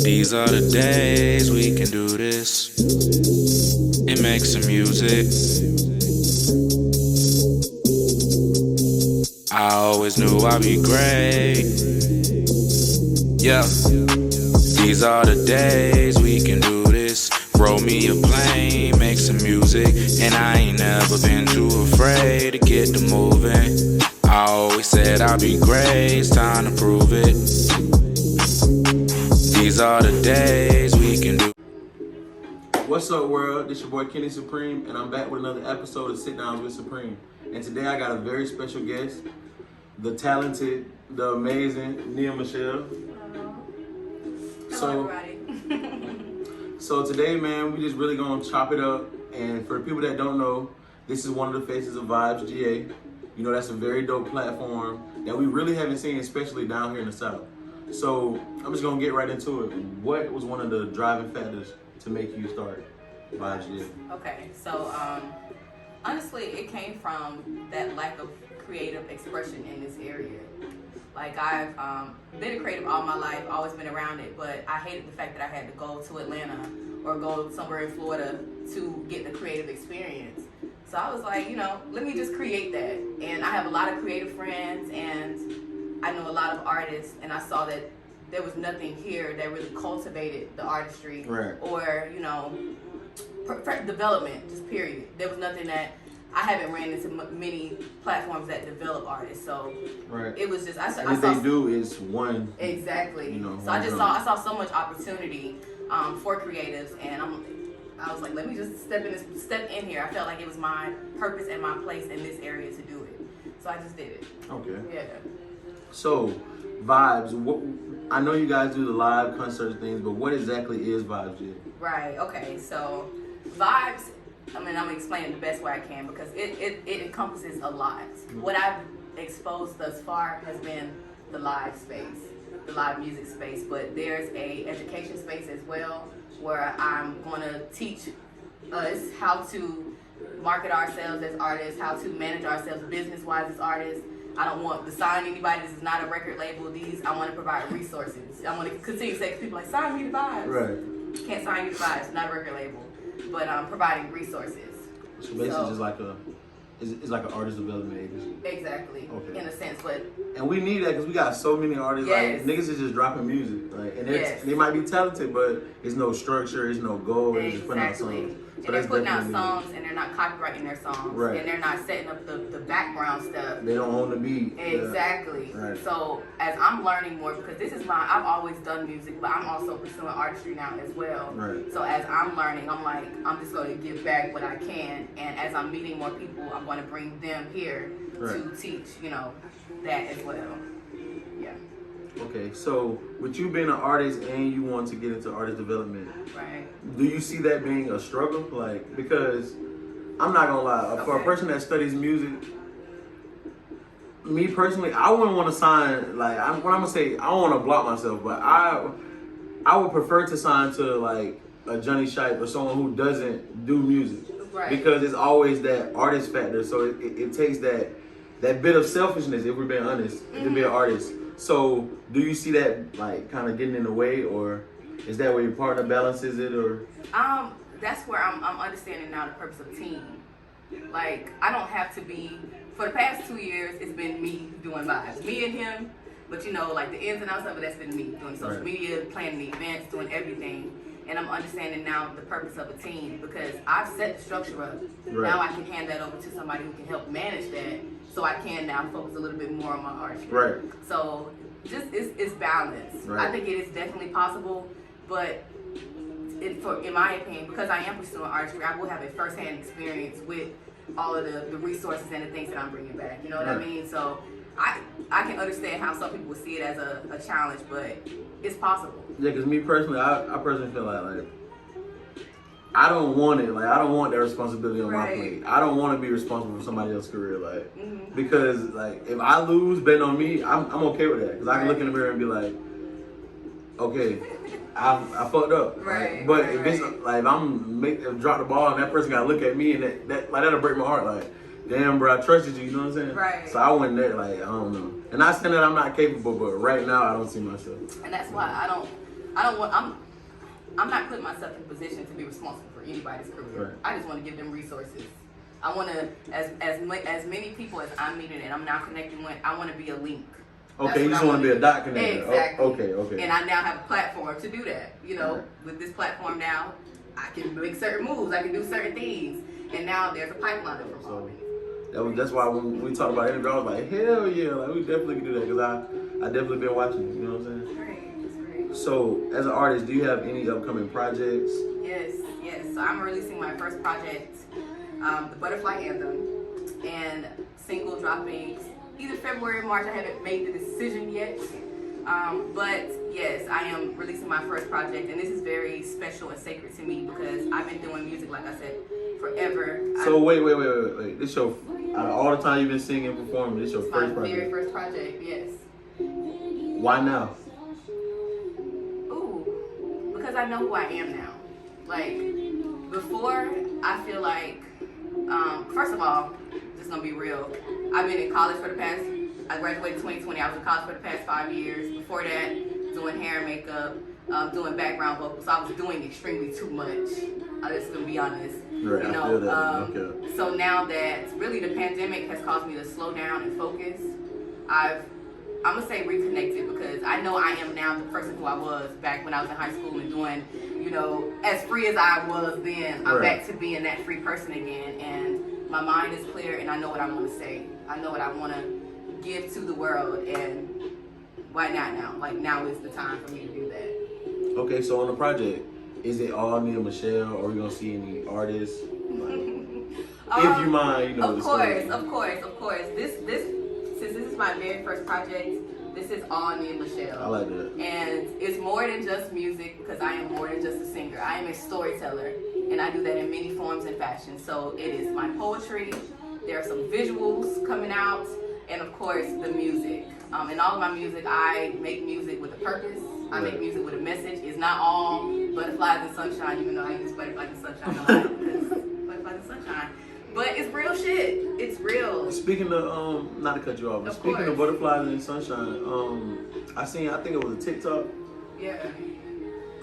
These are the days we can do this and make some music. I always knew I'd be great. Yeah. These are the days we can do this. Roll me a plane, make some music. And I ain't never been too afraid to get to moving. I always said I'd be great, it's time to prove it. These are the days we can do. What's up, world? This your boy Kenny Supreme, and I'm back with another episode of SitDowns with Supreme. And today I got a very special guest, the talented, the amazing Nia Michelle. Hello, everybody. So today, man, we just really gonna chop it up. And for the people that don't know, this is one of the faces of VibezGA. You know, that's a very dope platform that we really haven't seen, especially down here in the South. So I'm just gonna get right into it. What was one of the driving factors to make you start VibezGA? Okay, so honestly, it came from that lack of creative expression in this area. Like, I've been a creative all my life, always been around it, but I hated the fact that I had to go to Atlanta or go somewhere in Florida to get the creative experience. So I was like, you know, let me just create that. And I have a lot of creative friends, and I know a lot of artists, and I saw that there was nothing here that really cultivated the artistry, right, or, you know, development, just period. There was nothing that I haven't ran into many platforms that develop artists, so right. It was just I saw they do is one, exactly. You know, so I saw so much opportunity for creatives, and I was like, let me just step in here. I felt like it was my purpose and my place in this area to do it, so I just did it. Okay. Yeah. So, Vibes. I know you guys do the live concert things, but what exactly is VibezGA? Right. Okay. So, Vibes. I mean, I'm gonna explain it the best way I can because it encompasses a lot. Mm-hmm. What I've exposed thus far has been the live space, the live music space, but there's a education space as well where I'm gonna teach us how to market ourselves as artists, how to manage ourselves business-wise as artists. I don't want to sign anybody. This is not a record label. I want to provide resources. I want to continue to say to people like, sign me to Vibes. Right. Can't sign you to Vibes, not a record label. But providing resources. So basically, just like it's like an artist development agency. Exactly. Okay. In a sense, but and we need that because we got so many artists. Yes. Like niggas is just dropping music, like, and yes. They might be talented, but it's no structure, it's no goal. Exactly. Just putting out songs. So and they're putting out songs, and they're not copywriting their songs, right. And they're not setting up the background stuff. They don't own the beat. Exactly. Yeah. Right. So as I'm learning more, because this is I've always done music, but I'm also pursuing artistry now as well. Right. So as I'm learning, I'm like, I'm just going to give back what I can, and as I'm meeting more people, I'm going to bring them here to teach, you know, that as well. Yeah. Okay, so with you being an artist and you want to get into artist development, right? Do you see that being a struggle? Like, because I'm not gonna lie, for a person that studies music, me personally, I wouldn't want to sign. Like, what I'm gonna say, I don't want to block myself, but I would prefer to sign to like a Johnny Shipe or someone who doesn't do music, right? Because it's always that artist factor. So it takes that bit of selfishness, if we're being honest, to be an artist. So, do you see that like kind of getting in the way, or is that where your partner balances it, or? That's where I'm understanding now the purpose of team. Like, I don't have to be. For the past 2 years, it's been me doing Vibes, me and him. But you know, like the ins and outs of it, that's been me doing social media, planning the events, doing everything. And I'm understanding now the purpose of a team because I've set the structure up. Right. Now I can hand that over to somebody who can help manage that. So I can now focus a little bit more on my artistry. Right. So just it's balance. Right. I think it is definitely possible, but in my opinion, because I am pursuing artistry, I will have a first-hand experience with all of the resources and the things that I'm bringing back. You know what I mean? So I can understand how some people would see it as a challenge, but it's possible. Yeah, because me personally, I personally feel like I don't want it. Like, I don't want that responsibility on my plate. I don't want to be responsible for somebody else's career. Like, because like if I lose, betting on me, I'm okay with that. Because I can look in the mirror and be like, okay, I fucked up. Right. But if it's like if drop the ball and that person gotta look at me and that'll break my heart. Like, damn, bro, I trusted you. You know what I'm saying? Right. So I went there like, I don't know. And not saying that I'm not capable, but right now I don't see myself. And that's why I don't want. I'm not putting myself in a position to be responsible for anybody's career. Right. I just want to give them resources. I want to, as many people as I'm meeting and I'm now connecting with, I want to be a link. Okay, you just want to be a dot connector. Exactly. Oh, okay. And I now have a platform to do that. You know, Right. with this platform now, I can make certain moves. I can do certain things. And now there's a pipeline of performing. That's why when we talked about interview, I was like, hell yeah, like we definitely can do that because I definitely been watching it. You know what I'm saying? Great, it's great. So, as an artist, do you have any upcoming projects? Yes. So I'm releasing my first project, the Butterfly Anthem, and single dropping either February or March. I haven't made the decision yet. But yes, I am releasing my first project, and this is very special and sacred to me because I've been doing music, like I said, forever. So wait. This your out of all the time you've been singing and performing, this your It's first my project? very first project, yes. Why now? Ooh, because I know who I am now. Like, before, I feel like, first of all, just gonna be real, I've been in college for the past, I graduated 2020, I was in college for the past 5 years. Before that, doing hair and makeup, doing background vocals. So I was doing extremely too much. I'm just gonna be honest. Right, You know, I feel that. Okay. So now that really the pandemic has caused me to slow down and focus, I'm gonna say reconnected because I know I am now the person who I was back when I was in high school and doing, you know, as free as I was then. I'm back to being that free person again, and my mind is clear and I know what I want to say. I know what I want to give to the world, and why not now? Like, now is the time for me to do that. Okay, so on the project, is it all Nia Michelle, or are we gonna see any artists? If you mind, you know. Of course. This since this is my very first project, this is all Nia Michelle. I like that. And it's more than just music because I am more than just a singer. I am a storyteller, and I do that in many forms and fashions. So it is my poetry. There are some visuals coming out, and of course the music. In all of my music, I make music with a purpose. I make music with a message. It's not all butterflies and sunshine, even though I use butterflies and sunshine a lot because butterflies and sunshine. But it's real shit. It's real. Speaking of, not to cut you off, but speaking of butterflies and sunshine, I think it was a TikTok. Yeah.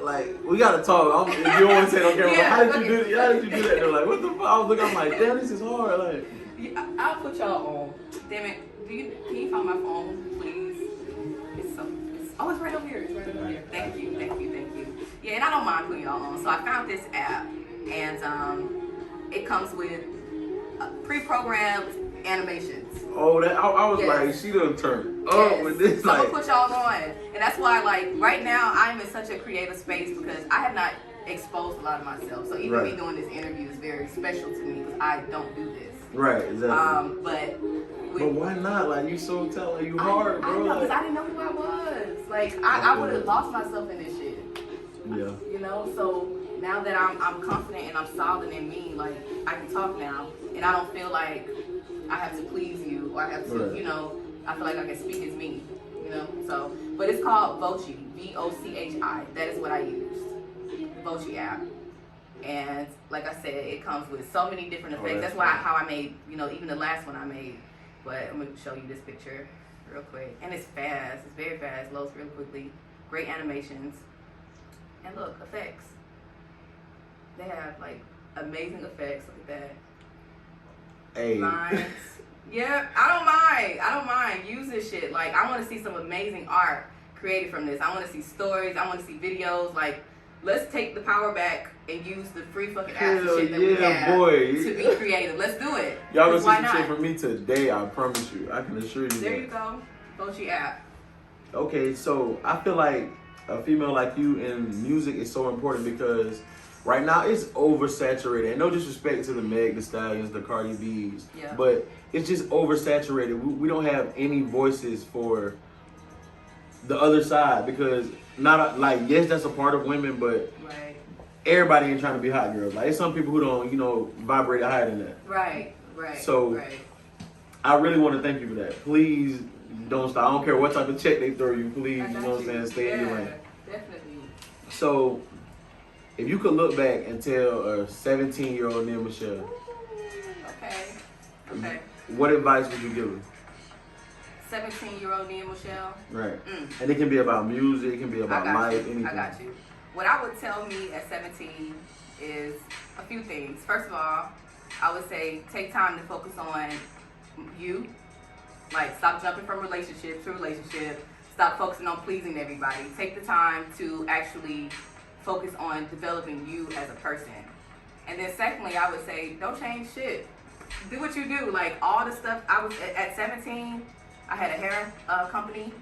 Like, we gotta talk. If you don't want to say it on camera, Yeah, how did you do that? They're like, what the fuck? I was looking, I'm like, damn, this is hard. Like, Yeah, I'll put y'all on. Damn it. Can you find my phone, please? It's right over here. It's right over here. Thank you. Yeah, and I don't mind putting y'all on. So I found this app, and it comes with pre-programmed animations. oh, that I was Yes. like, she done turned up with this. So I'm Like, gonna put y'all on, and that's why, like, right now I'm in such a creative space because I have not exposed a lot of myself. So even me doing this interview is very special to me because I don't do this. right, exactly. But why not? Like, you so talented, you hard, bro. I know, because Like, I didn't know who I was. Like, I would have lost myself in this shit. yeah. You know, so now that I'm confident and I'm solid in me, like, I can talk now, and I don't feel like I have to please you or I have to, you know, I feel like I can speak as me, you know. So, but it's called Vochi, VOCHI. That is what I used, the Vochi app. And like I said, it comes with so many different effects. That's why how I made, you know, even the last one I made. But I'm gonna show you this picture real quick. And it's fast. It's very fast. Loads real quickly. Great animations. And look, effects. They have like amazing effects. Look at that. Hey. Lines. Yeah, I don't mind. Use this shit. Like, I want to see some amazing art created from this. I want to see stories. I want to see videos. Like, let's take the power back and use the free fucking apps and shit that we have to be creative. Let's do it. Y'all gonna see some shit from me today, I promise you. I can assure you There that. you go. Vochi app. Okay, so I feel like a female like you in music is so important because right now it's oversaturated. And no disrespect to the Meg Thee Stallions, the Cardi B's, but it's just oversaturated. We don't have any voices for the other side because not like, yes, that's a part of women, but everybody ain't trying to be hot girls. Like, it's some people who don't, you know, vibrate higher than that. Right. So I really want to thank you for that. Please don't stop. I don't care what type of check they throw you. Please, you know what I'm saying? Stay in your lane. Definitely. So, if you could look back and tell a 17-year-old Nia Michelle, Okay. what advice would you give her? 17-year-old Nia Michelle. Right. And it can be about music, it can be about life, anything. I got you. What I would tell me at 17 is a few things. First of all, I would say take time to focus on you. Like, stop jumping from relationship to relationship. Stop focusing on pleasing everybody. Take the time to actually focus on developing you as a person. And then secondly, I would say don't change shit. Do what you do. Like, all the stuff, I was at 17, I had a hair company,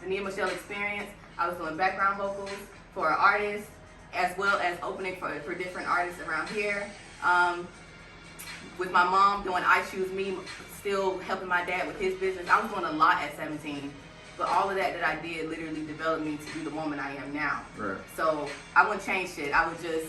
the Nia Michelle Experience. I was doing background vocals for an artist, as well as opening for different artists around here. With my mom doing I Choose Me, still helping my dad with his business. I was doing a lot at 17. But all of that I did literally developed me to be the woman I am now. Right. So I wouldn't change shit. I would just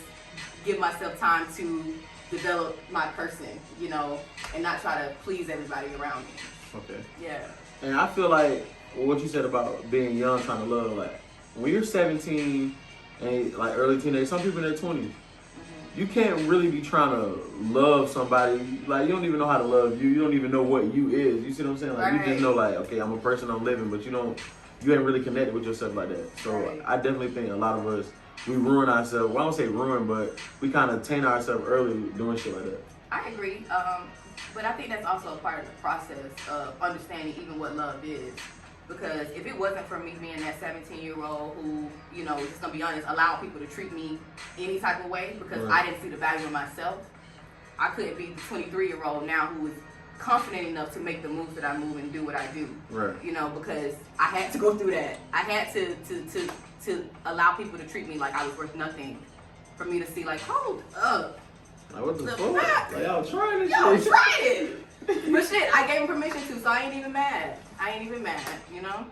give myself time to develop my person, you know, and not try to please everybody around me. Okay. Yeah. And I feel like what you said about being young, trying to love, like when you're 17 and like early teenage, some people in their 20s, you can't really be trying to love somebody. Like, you don't even know how to love you. You don't even know what you is. You see what I'm saying? Like, you just know, like, okay, I'm a person, I'm living, but you ain't really connected with yourself like that. So I definitely think a lot of us, we ruin ourselves. Well, I don't say ruin, but we kind of taint ourselves early doing shit like that. I agree. But I think that's also a part of the process of understanding even what love is. Because if it wasn't for me being that 17-year-old who, you know, just gonna be honest, allowed people to treat me any type of way because I didn't see the value in myself, I couldn't be the 23-year-old now who is confident enough to make the moves that I move and do what I do. Right. You know, because I had to go through that. I had to allow people to treat me like I was worth nothing. For me to see, like, hold up. Like, what the fuck? Like, y'all trying this shit. Y'all trying. But shit, I gave him permission to, so I ain't even mad. You know?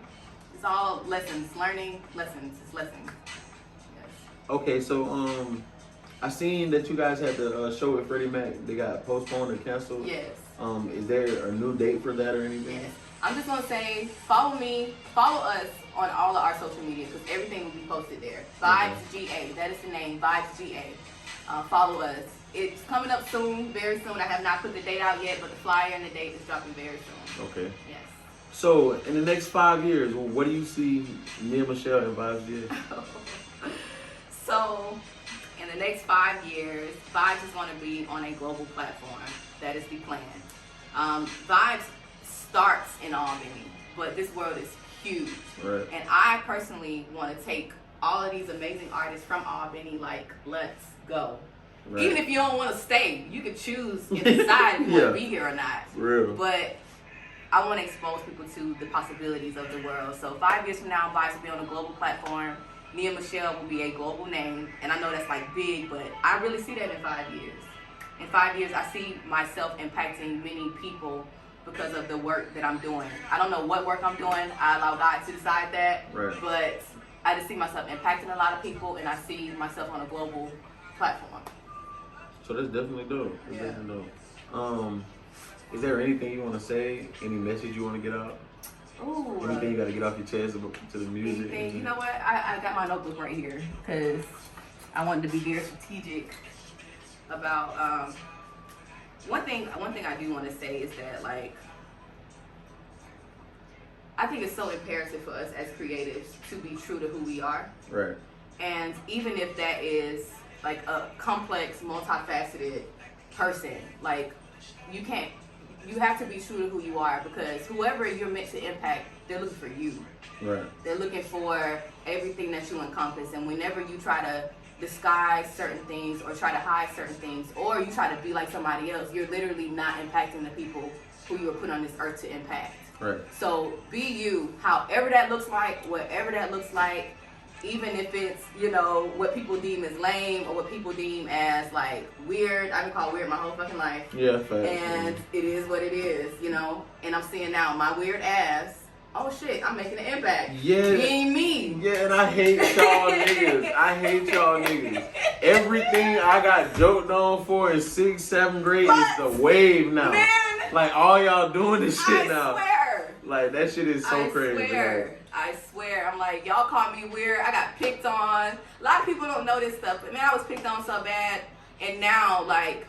It's all lessons, learning lessons. It's lessons. Yes. Okay, so I seen that you guys had the show with Freddie Mac. They got postponed or canceled. Yes. Is there a new date for that or anything? Yes. I'm just gonna say, follow us on all of our social media because everything will be posted there. VibezGA, that is the name, VibezGA. Follow us. It's coming up soon, very soon. I have not put the date out yet, but the flyer and the date is dropping very soon. Okay. Yes. So, in the next 5 years, what do you see Nia Michelle and VibezGA? So, in the next 5 years, Vibes is going to be on a global platform. That is the plan. Vibes starts in Albany, but this world is huge. Right. And I personally want to take all of these amazing artists from Albany, like, let's go. Right. Even if you don't want to stay, you can choose and decide if you want to be here or not. Real. But I want to expose people to the possibilities of the world. So 5 years from now, Vibes will be on a global platform. Nia Michelle will be a global name. And I know that's like big, but I really see that in 5 years. In 5 years, I see myself impacting many people because of the work that I'm doing. I don't know what work I'm doing. I allow God to decide that. Right. But I just see myself impacting a lot of people, and I see myself on a global platform. So that's definitely dope. That's definitely dope. Is there anything you want to say? Any message you want to get out? Ooh. Anything you got to get off your chest to the music? Anything. You know what? I got my notebook right here because I wanted to be very strategic about one thing I do want to say is that, like, I think it's so imperative for us as creatives to be true to who we are. Right. And even if that is like a complex, multifaceted person, like, you have to be true to who you are because whoever you're meant to impact, they're looking for you. Right. They're looking for everything that you encompass, and whenever you try to disguise certain things or try to hide certain things or you try to be like somebody else, you're literally not impacting the people who you were put on this earth to impact. Right. So be you, however that looks like, whatever that looks like, even if it's, you know, what people deem as lame or what people deem as, like, weird. I've been called weird my whole fucking life. Yeah, fact. And it is what it is, you know. And I'm seeing now my weird ass, oh shit, I'm making an impact. Yeah. Being me. Yeah, and I hate y'all niggas. Everything I got joked on for in 6th, 7th grade is the wave now. Man. Like, all y'all doing this shit now. I swear. Like, that shit is so crazy. I swear. I'm like, y'all called me weird. I got picked on. A lot of people don't know this stuff, but man, I was picked on so bad. And now, like,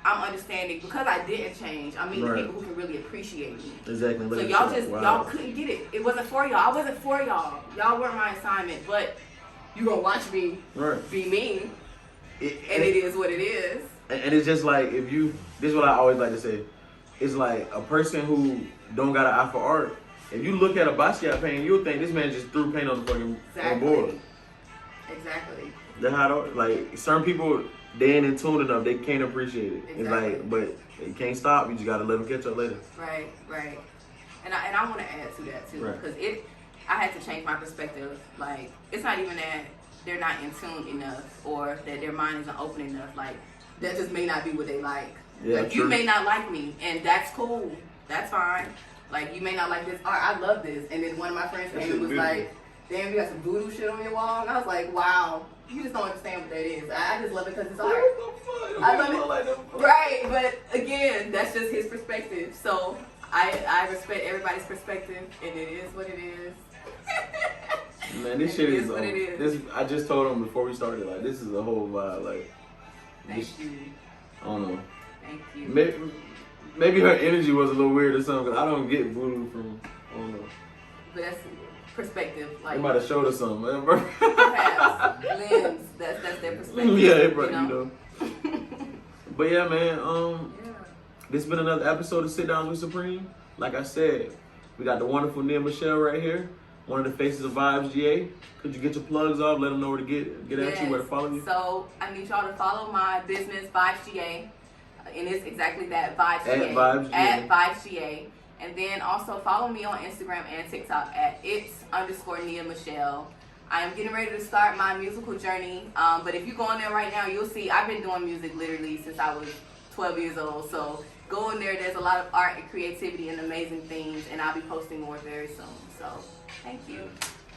I'm understanding because I didn't change. I'm meeting Right. people who can really appreciate me. Exactly. So y'all just y'all couldn't get it. It wasn't for y'all. I wasn't for y'all. Y'all weren't my assignment. But you gonna watch me be me, and it is what it is. And it's just like if you. This is what I always like to say. It's like a person who don't got an eye for art. If you look at a Basquiat painting, you'll think this man just threw paint on the fucking board. Exactly. That's how like certain people, they ain't in tune enough. They can't appreciate it. Exactly. It's like, but you can't stop. You just gotta let them catch up later. Right. And I want to add to that too, because I had to change my perspective. Like, it's not even that they're not in tune enough or that their mind isn't open enough. Like, that just may not be what they like. Yeah, like, you may not like me, and that's cool. That's fine. Like, you may not like this art. I love this. And then one of my friends came and was like, damn, you got some voodoo shit on your wall. And I was like, wow, you just don't understand what that is. I just love it because it's art. I love it. Like right, but again, that's just his perspective. So I respect everybody's perspective, and it is what it is. Man, this shit is what it is. This I just told him before we started. Like, this is a whole vibe. Like, Thank you. I don't know. Thank you. Maybe her energy was a little weird or something. Cause I don't get voodoo from. I don't know. But that's perspective. Like, they might have showed us something. Perhaps lens. That's their perspective. Yeah, they probably, you know. But yeah, man. This has been another episode of Sit Downs with Supreme. Like I said, we got the wonderful Nia Michelle right here, one of the faces of VibezGA. Could you get your plugs off? Let them know where to get at you, where to follow you. So I need y'all to follow my business, VibezGA, and it's exactly that, VibezGA. At VibezGA. And then also follow me on Instagram and TikTok at its_Nia Michelle. I am getting ready to start my musical journey. But if you go on there right now, you'll see I've been doing music literally since I was 12 years old. So go in there. There's a lot of art and creativity and amazing things. And I'll be posting more very soon. So thank you.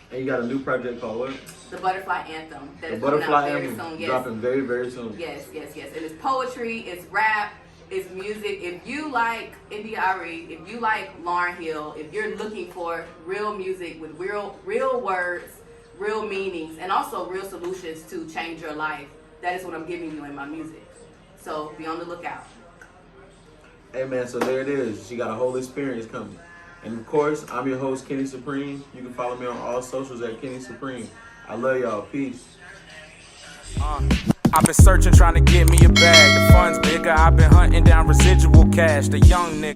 And you got a new project called what? The Butterfly Anthem. That is Butterfly coming out very Anthem. soon. Yes. Dropping very, very soon. Yes. And it's poetry, it's rap, it's music. If you like India Ari, if you like Lauryn Hill, if you're looking for real music with real words, real meanings, and also real solutions to change your life, that is what I'm giving you in my music. So be on the lookout. Hey man, so there it is. She got a whole experience coming. And of course, I'm your host, Kenny Supreme. You can follow me on all socials at Kenny Supreme. I love y'all. Peace. I've been searching, trying to get me a bag. The fun's bigger. I've been hunting down residual cash. The young nigga.